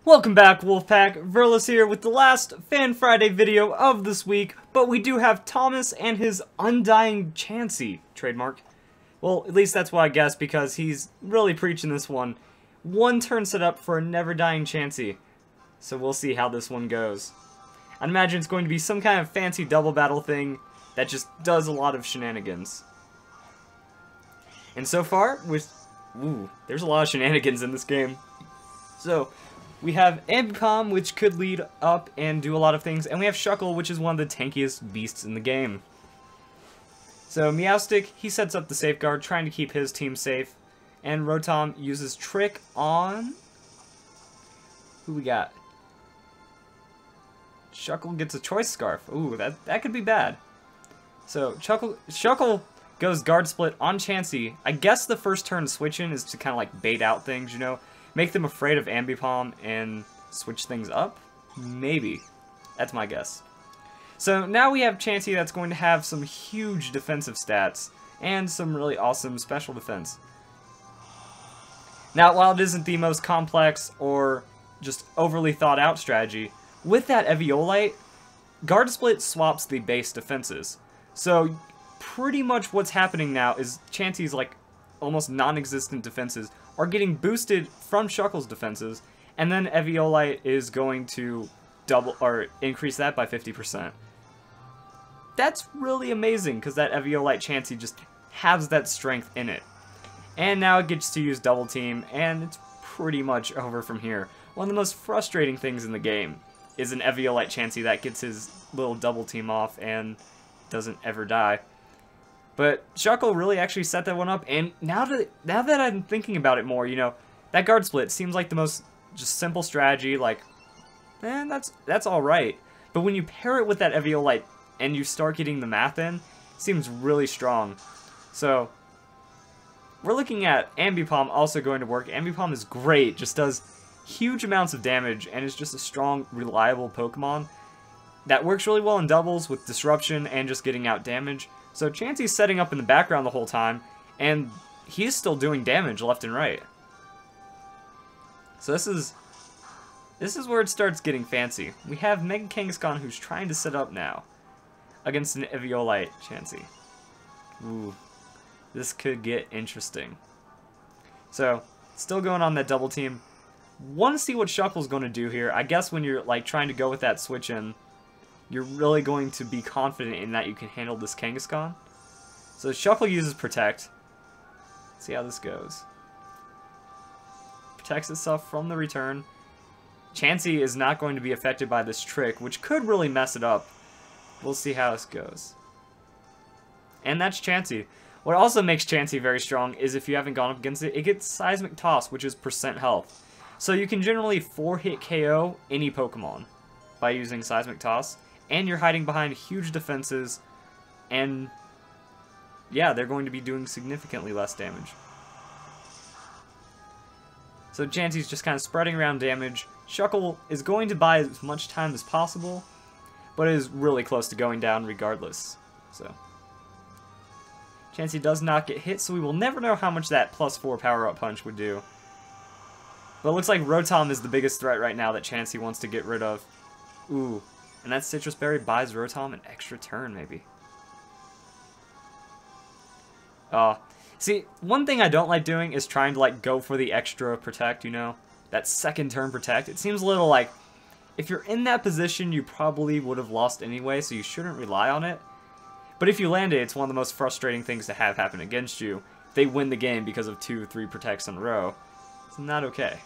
Welcome back, Wolfpack. Verlis here with the last Fan Friday video of this week, but we do have Thomas and his Undying Chansey trademark. Well, at least that's what I guess, because he's really preaching this one. One turn set up for a never dying Chansey. So we'll see how this one goes. I'd imagine it's going to be some kind of fancy double battle thing that just does a lot of shenanigans. And so far, there's a lot of shenanigans in this game. So, we have Ambipom, which could lead up and do a lot of things, and we have Shuckle, which is one of the tankiest beasts in the game. So Meowstic, he sets up the safeguard, trying to keep his team safe, and Rotom uses Trick on... who we got? Shuckle gets a Choice Scarf. Ooh, that could be bad. So Shuckle goes Guard Split on Chansey. I guess the first turn switch in is to kind of like bait out things, you know? Make them afraid of Ambipom and switch things up? Maybe. That's my guess. So now we have Chansey that's going to have some huge defensive stats and some really awesome special defense. Now, while it isn't the most complex or just overly thought out strategy, with that Eviolite, Guard Split swaps the base defenses. So pretty much what's happening now is Chansey's like almost non-existent defenses are getting boosted from Shuckle's defenses, and then Eviolite is going to double or increase that by 50%. That's really amazing, because that Eviolite Chansey just has that strength in it. And now it gets to use Double Team, and it's pretty much over from here. One of the most frustrating things in the game is an Eviolite Chansey that gets his little Double Team off and doesn't ever die. But Shuckle really actually set that one up, and now that I'm thinking about it more, you know, that Guard Split seems like the most just simple strategy, like, that's alright. But when you pair it with that Eviolite and you start getting the math in, it seems really strong. So, we're looking at Ambipom also going to work. Ambipom is great, just does huge amounts of damage, and is just a strong, reliable Pokemon that works really well in doubles with Disruption and just getting out damage. So Chansey's setting up in the background the whole time, and he's still doing damage left and right. So this is where it starts getting fancy. We have Mega Kangaskhan, who's trying to set up now against an Eviolite Chansey. Ooh, this could get interesting. So, still going on that double team. Want to see what Shuckle's going to do here. I guess when you're like trying to go with that switch in, you're really going to be confident in that you can handle this Kangaskhan. So Shuckle uses Protect. Let's see how this goes. Protects itself from the return. Chansey is not going to be affected by this trick, which could really mess it up. We'll see how this goes. And that's Chansey. What also makes Chansey very strong is if you haven't gone up against it, it gets Seismic Toss, which is % health. So you can generally 4-hit KO any Pokemon by using Seismic Toss. And you're hiding behind huge defenses, and yeah, they're going to be doing significantly less damage. So Chansey's just kind of spreading around damage. Shuckle is going to buy as much time as possible, but is really close to going down regardless. So Chansey does not get hit, so we will never know how much that +4 power-up punch would do. But it looks like Rotom is the biggest threat right now that Chansey wants to get rid of. Ooh. And that Citrus Berry buys Rotom an extra turn, maybe. See, one thing I don't like doing is trying to, like, go for the extra Protect, you know? That second turn Protect. It seems a little like, if you're in that position, you probably would have lost anyway, so you shouldn't rely on it. But if you land it, it's one of the most frustrating things to have happen against you. They win the game because of 2-3 Protects in a row. It's not okay.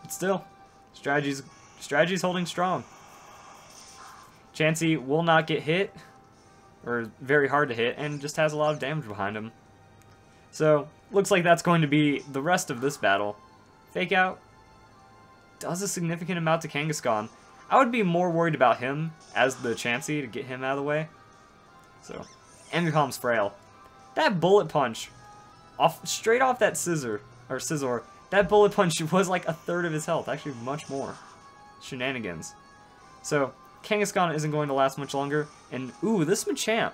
But still, Strategy's holding strong. Chansey will not get hit, or very hard to hit, and just has a lot of damage behind him. So, looks like that's going to be the rest of this battle. Fake Out does a significant amount to Kangaskhan. I would be more worried about him as the Chansey to get him out of the way. So, Ambipom's frail. That Bullet Punch, straight off that Scizor, that Bullet Punch was like a third of his health, actually much more. Shenanigans. So, Kangaskhan isn't going to last much longer, and ooh, this Machamp.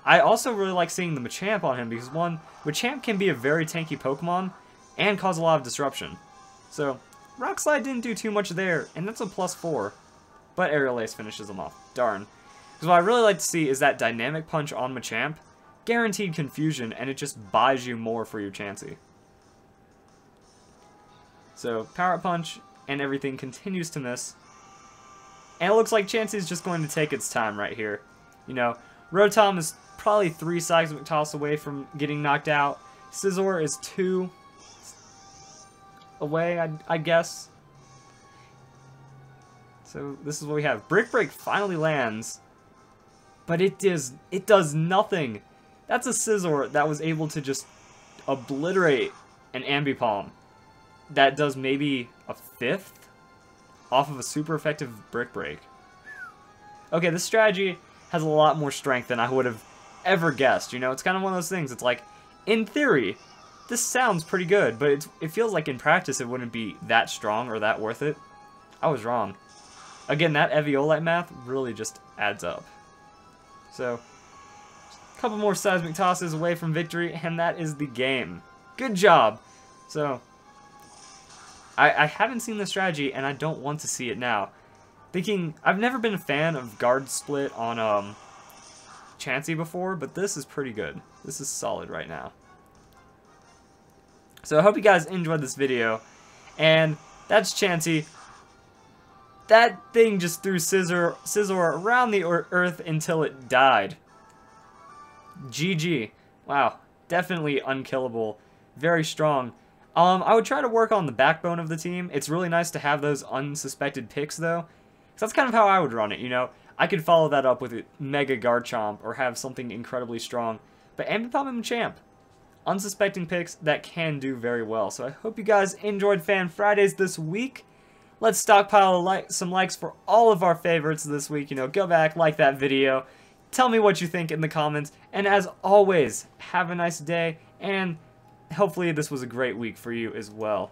I also really like seeing the Machamp on him, because one, Machamp can be a very tanky Pokemon, and cause a lot of disruption. So, Rock Slide didn't do too much there, and that's a +4. But Aerial Ace finishes them off. Darn. Because what I really like to see is that Dynamic Punch on Machamp. Guaranteed confusion, and it just buys you more for your Chansey. So, Power Up Punch, and everything continues to miss. And it looks like Chansey is just going to take its time right here. You know, Rotom is probably 3 Seismic Toss away from getting knocked out. Scizor is 2 away, I guess. So this is what we have. Brick Break finally lands, but it does nothing. That's a Scizor that was able to just obliterate an Ambipom that does maybe a 5th off of a super effective Brick Break. Okay, this strategy has a lot more strength than I would have ever guessed. You know, it's kind of one of those things. It's like, in theory, this sounds pretty good, but it feels like in practice it wouldn't be that strong or that worth it. I was wrong. Again, that Eviolite math really just adds up. So, a couple more Seismic Tosses away from victory, and that is the game. Good job! So, I haven't seen this strategy, and I don't want to see it now. Thinking, I've never been a fan of guard split on Chansey before, but this is pretty good. This is solid right now. So I hope you guys enjoyed this video, and that's Chansey. That thing just threw Scizor around the earth until it died. GG. Wow, definitely unkillable. Very strong. I would try to work on the backbone of the team. It's really nice to have those unsuspected picks, though. So that's kind of how I would run it, you know. I could follow that up with a Mega Garchomp or have something incredibly strong. But Ambipom and Machamp, unsuspecting picks that can do very well. So I hope you guys enjoyed Fan Fridays this week. Let's stockpile some likes for all of our favorites this week. You know, go back, like that video. Tell me what you think in the comments. And as always, have a nice day. And hopefully this was a great week for you as well.